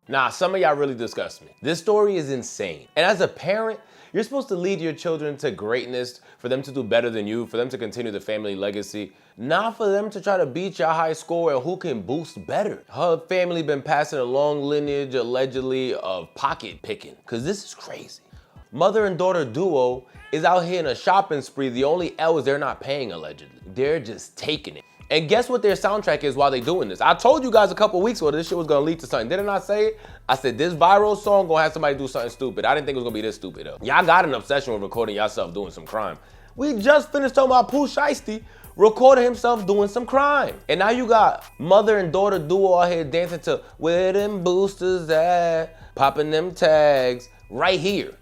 Nah, some of y'all really disgust me. This story is insane. And as a parent, you're supposed to lead your children to greatness, for them to do better than you, for them to continue the family legacy, not for them to try to beat your high score and who can boost better. Her family been passing a long lineage, allegedly, of pocket picking, because this is crazy. Mother and daughter duo is out here in a shopping spree. The only L is they're not paying, allegedly. They're just taking it. And guess what their soundtrack is while they doing this? I told you guys a couple weeks ago this shit was gonna lead to something. Didn't I say it? I said this viral song gonna have somebody do something stupid. I didn't think it was gonna be this stupid though. Y'all got an obsession with recording yourself doing some crime. We just finished talking about Pooh Shiesty recording himself doing some crime. And now you got mother and daughter duo out here dancing to where them boosters at, popping them tags right here.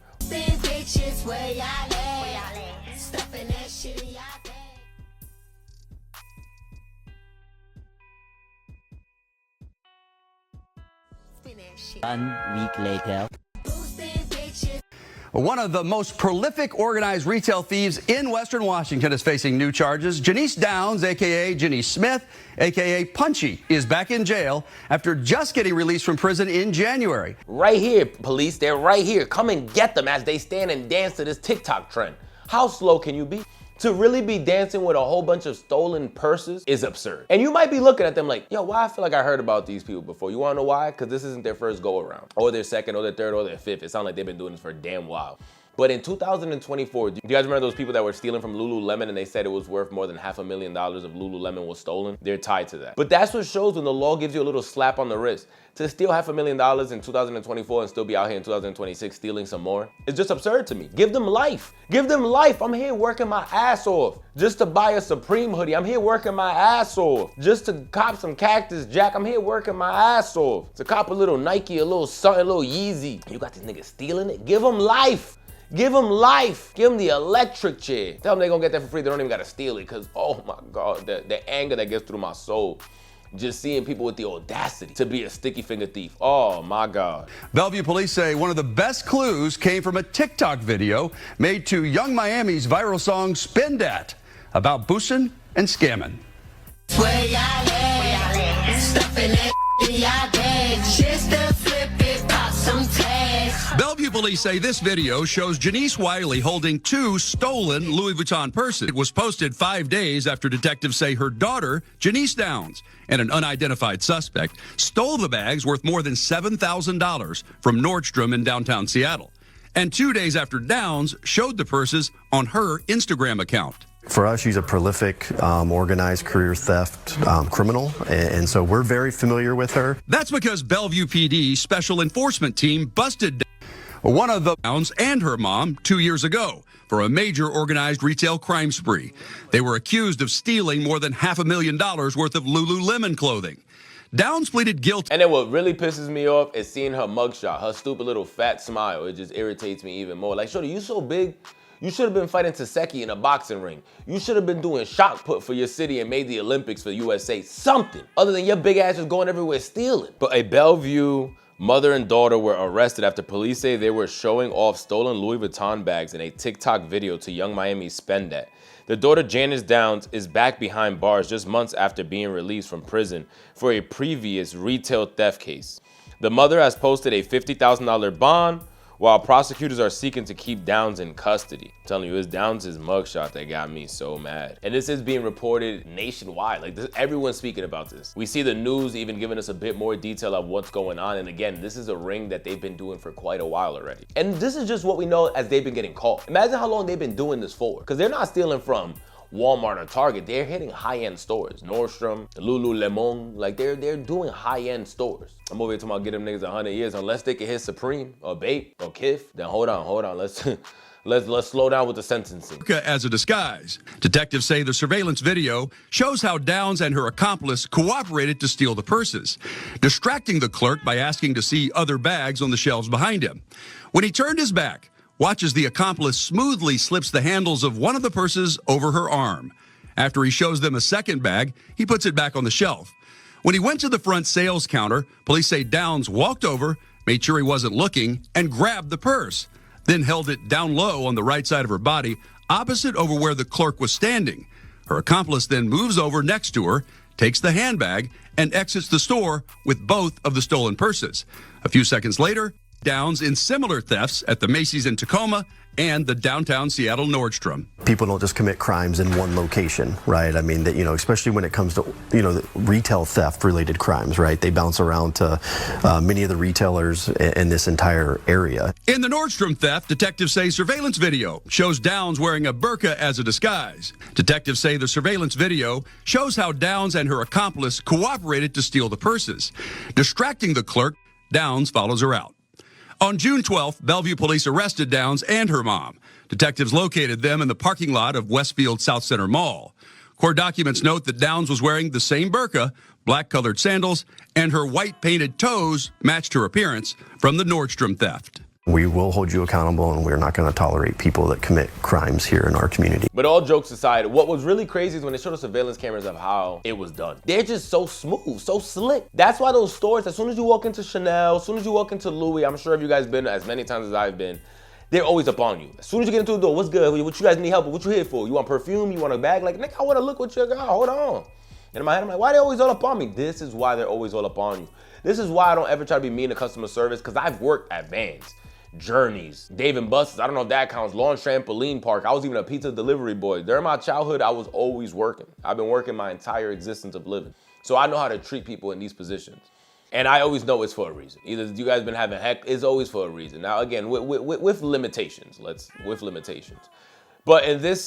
One week later. One of the most prolific organized retail thieves in Western Washington is facing new charges. Janice Downs, a.k.a. Janice Smith, a.k.a. Punchy, is back in jail after just getting released from prison in January. Right here, police, they're right here. Come and get them as they stand and dance to this TikTok trend. How slow can you be? To really be dancing with a whole bunch of stolen purses is absurd. And you might be looking at them like, yo, why I feel like I heard about these people before. You wanna know why? Because this isn't their first go around, or their second, or their third, or their fifth. It sounds like they've been doing this for a damn while. But in 2024, do you guys remember those people that were stealing from Lululemon and they said it was worth more than $500,000 of Lululemon was stolen? They're tied to that. But that's what shows when the law gives you a little slap on the wrist. To steal $500,000 in 2024 and still be out here in 2026 stealing some more, it's just absurd to me. Give them life. Give them life. I'm here working my ass off just to buy a Supreme hoodie. I'm here working my ass off just to cop some Cactus Jack. I'm here working my ass off to cop a little Nike, a little something, a little Yeezy. You got these niggas stealing it? Give them life. Give them life. Give them the electric chair. Tell them they're gonna get that for free. They don't even gotta steal it, because oh my God, the anger that gets through my soul just seeing people with the audacity to be a sticky finger thief. Oh my God. Bellevue police say one of the best clues came from a TikTok video made to Young Miami's viral song Spin Dat about boosting and scamming. Bellevue police say this video shows Janice Wiley holding two stolen Louis Vuitton purses. It was posted 5 days after detectives say her daughter, Janice Downs, and an unidentified suspect stole the bags worth more than $7,000 from Nordstrom in downtown Seattle. And 2 days after Downs showed the purses on her Instagram account. For us, she's a prolific, organized career theft criminal, and so we're very familiar with her. That's because Bellevue PD Special Enforcement Team busted one of the Downs and her mom 2 years ago for a major organized retail crime spree. They were accused of stealing more than $500,000 worth of Lululemon clothing. Downs pleaded guilty. And then what really pisses me off is seeing her mugshot, her stupid little fat smile. It just irritates me even more. Like, shorty, you so big. You should have been fighting Taseki in a boxing ring. You should have been doing shot put for your city and made the Olympics for USA. Something other than your big ass just going everywhere stealing. But a Bellevue mother and daughter were arrested after police say they were showing off stolen Louis Vuitton bags in a TikTok video to Young Miami's Spend Dat. The daughter, Janice Downs, is back behind bars just months after being released from prison for a previous retail theft case. The mother has posted a $50,000 bond, while prosecutors are seeking to keep Downs in custody. I'm telling you, it's Downs' mugshot that got me so mad. And this is being reported nationwide. Like, everyone's speaking about this. We see the news even giving us a bit more detail of what's going on. And again, this is a ring that they've been doing for quite a while already. And this is just what we know as they've been getting caught. Imagine how long they've been doing this for. Because they're not stealing from Walmart or Target. They're hitting high-end stores. Nordstrom, Lululemon, like they're doing high-end stores. I'm over here talking about getting them niggas 100 years. Unless they can hit Supreme or Bape or Kith, then hold on. Let's slow down with the sentencing. As a disguise. Detectives say the surveillance video shows how Downs and her accomplice cooperated to steal the purses, distracting the clerk by asking to see other bags on the shelves behind him. When he turned his back, watch as the accomplice smoothly slips the handles of one of the purses over her arm. After he shows them a second bag, he puts it back on the shelf. When he went to the front sales counter, police say Downs walked over, made sure he wasn't looking, and grabbed the purse, then held it down low on the right side of her body, opposite over where the clerk was standing. Her accomplice then moves over next to her, takes the handbag, and exits the store with both of the stolen purses. A few seconds later, Downs in similar thefts at the Macy's in Tacoma and the downtown Seattle Nordstrom. People don't just commit crimes in one location, right? I mean, that, especially when it comes to, the retail theft related crimes, right? They bounce around to many of the retailers in this entire area. In the Nordstrom theft, detectives say surveillance video shows Downs wearing a burqa as a disguise. Detectives say the surveillance video shows how Downs and her accomplice cooperated to steal the purses. Distracting the clerk, Downs follows her out. On June 12th, Bellevue police arrested Downs and her mom. Detectives located them in the parking lot of Westfield South Center Mall. Court documents note that Downs was wearing the same burqa, black-colored sandals, and her white-painted toes matched her appearance from the Nordstrom theft. We will hold you accountable, and we're not going to tolerate people that commit crimes here in our community. But all jokes aside, what was really crazy is when they showed the surveillance cameras of how it was done. They're just so smooth, so slick. That's why those stores, as soon as you walk into Chanel, as soon as you walk into Louis, I'm sure if you guys been as many times as I've been, they're always up on you. As soon as you get into the door, what's good? What you guys need help with? What you here for? You want perfume? You want a bag? Like, nigga, I want to look what you got. Hold on. And in my head, I'm like, why are they always all up on me? This is why they're always all up on you. This is why I don't ever try to be mean to customer service, because I've worked at Vans, Journeys, Dave & Buster's, I don't know if that counts, Lawn Trampoline Park. I was even a pizza delivery boy. During my childhood, I was always working. I've been working my entire existence of living. So I know how to treat people in these positions. And I always know it's for a reason. Either you guys been having heck, it's always for a reason. Now again, with limitations, with limitations. But in this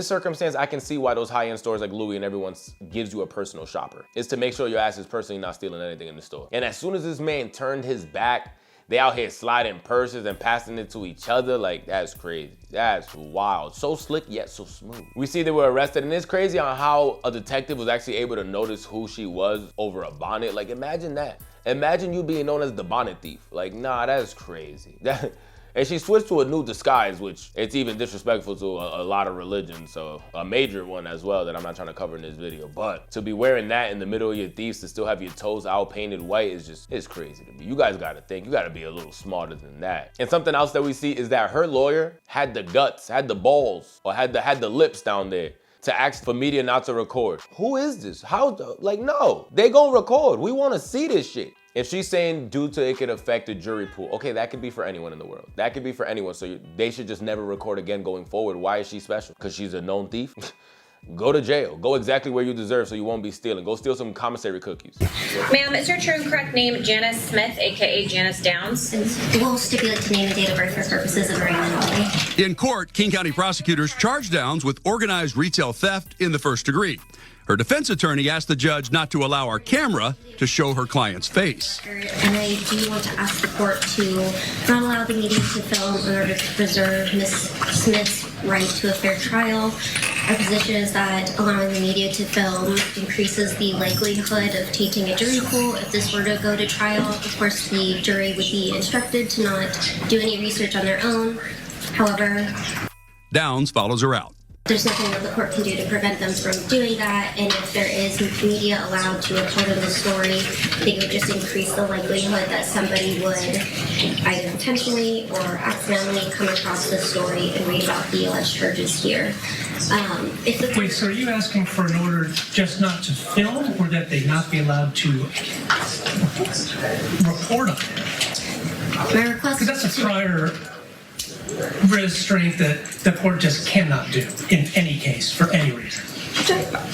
circumstance, I can see why those high-end stores like Louis and everyone gives you a personal shopper. It's to make sure your ass is personally not stealing anything in the store. And as soon as this man turned his back, they out here sliding purses and passing it to each other. Like, that's crazy. That's wild. So slick, yet so smooth. We see they were arrested, and it's crazy on how a detective was actually able to notice who she was over a bonnet. Like, imagine that. Imagine you being known as the bonnet thief. Like, nah, that's crazy. And she switched to a new disguise, which it's even disrespectful to a lot of religions, so a major one as well that I'm not trying to cover in this video. But to be wearing that in the middle of your thieves, to still have your toes out painted white it's crazy to me. You guys gotta think, you gotta be a little smarter than that. And something else that we see is that her lawyer had the guts, had the balls, or had the lips down there to ask for media not to record. Who is this? No, they gonna record. We wanna see this shit. If she's saying due to it could affect the jury pool, okay, that could be for anyone in the world. That could be for anyone, so they should just never record again going forward. Why is she special? Because she's a known thief? Go to jail. Go exactly where you deserve so you won't be stealing. Go steal some commissary cookies. Ma'am, is your true and correct name Janice Smith, aka Janice Downs? We'll stipulate to name and date of birth for purposes of arraignment. In court, King County prosecutors charged Downs with organized retail theft in the first degree. Her defense attorney asked the judge not to allow our camera to show her client's face. And I do want to ask the court to not allow the media to film in order to preserve Ms. Smith's right to a fair trial. Our position is that allowing the media to film increases the likelihood of tainting a jury pool. If this were to go to trial, of course, the jury would be instructed to not do any research on their own. However, Downs follows her out. there's nothing that the court can do to prevent them from doing that, and if there is media allowed to report on the story, I think it would just increase the likelihood that somebody would either intentionally or accidentally come across the story and read about the alleged charges here. Wait, so are you asking for an order just not to film, or that they not be allowed to report on it? My request, Because that's a prior restraint that the court just cannot do in any case for any reason.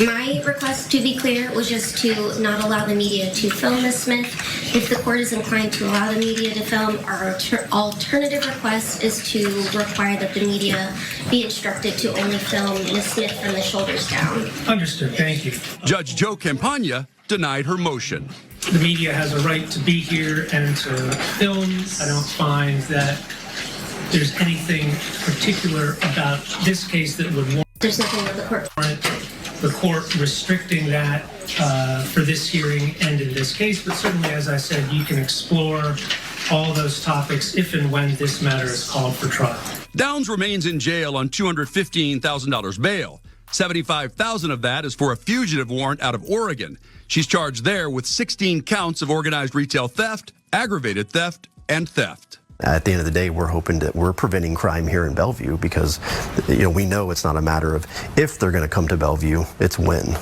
my request, to be clear, was just to not allow the media to film Ms. Smith. If the court is inclined to allow the media to film, our alternative request is to require that the media be instructed to only film Ms. Smith from the shoulders down. Understood, thank you. Judge Joe Campagna denied her motion. The media has a right to be here and to film. I don't find that there's anything particular about this case that would warrant There's nothing that the court restricting that for this hearing and in this case, but certainly, as I said, you can explore all those topics if and when this matter is called for trial. Downs remains in jail on $215,000 bail. $75,000 of that is for a fugitive warrant out of Oregon. She's charged there with 16 counts of organized retail theft, aggravated theft, and theft. At the end of the day, we're hoping that we're preventing crime here in Bellevue because, we know it's not a matter of if they're going to come to Bellevue, it's when.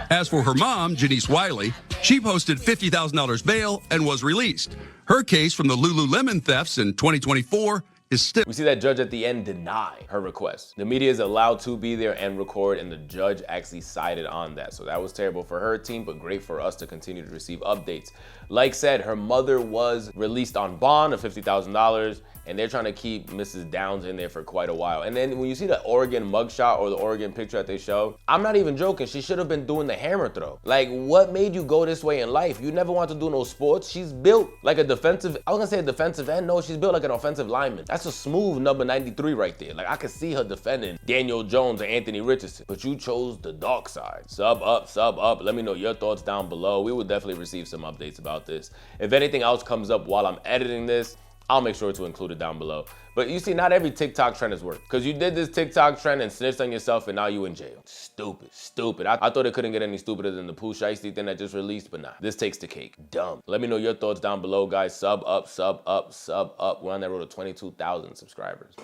As for her mom, Janice Wiley, she posted $50,000 bail and was released. Her case from the Lululemon thefts in 2024 is still. We see that judge at the end deny her request. The media is allowed to be there and record, and the judge actually sided on that. So that was terrible for her team, but great for us to continue to receive updates. Like said, her mother was released on bond of $50,000, and they're trying to keep Mrs. Downs in there for quite a while. And then when you see the Oregon mugshot or the Oregon picture that they show, I'm not even joking, she should have been doing the hammer throw. Like, what made you go this way in life? You never want to do no sports. She's built like a defensive, I was gonna say a defensive end, no, she's built like an offensive lineman. That's a smooth number 93 right there. Like, I could see her defending Daniel Jones or Anthony Richardson, but you chose the dark side. Sub up. Let me know your thoughts down below. We will definitely receive some updates about this. If anything else comes up while I'm editing this, I'll make sure to include it down below. But you see, not every TikTok trend has worked. Because you did this TikTok trend and snitched on yourself and now you in jail. Stupid. I thought it couldn't get any stupider than the Pooh Shiesty thing that just released, but nah. This takes the cake. Dumb. Let me know your thoughts down below, guys. Sub up. We're on that road to 22,000 subscribers.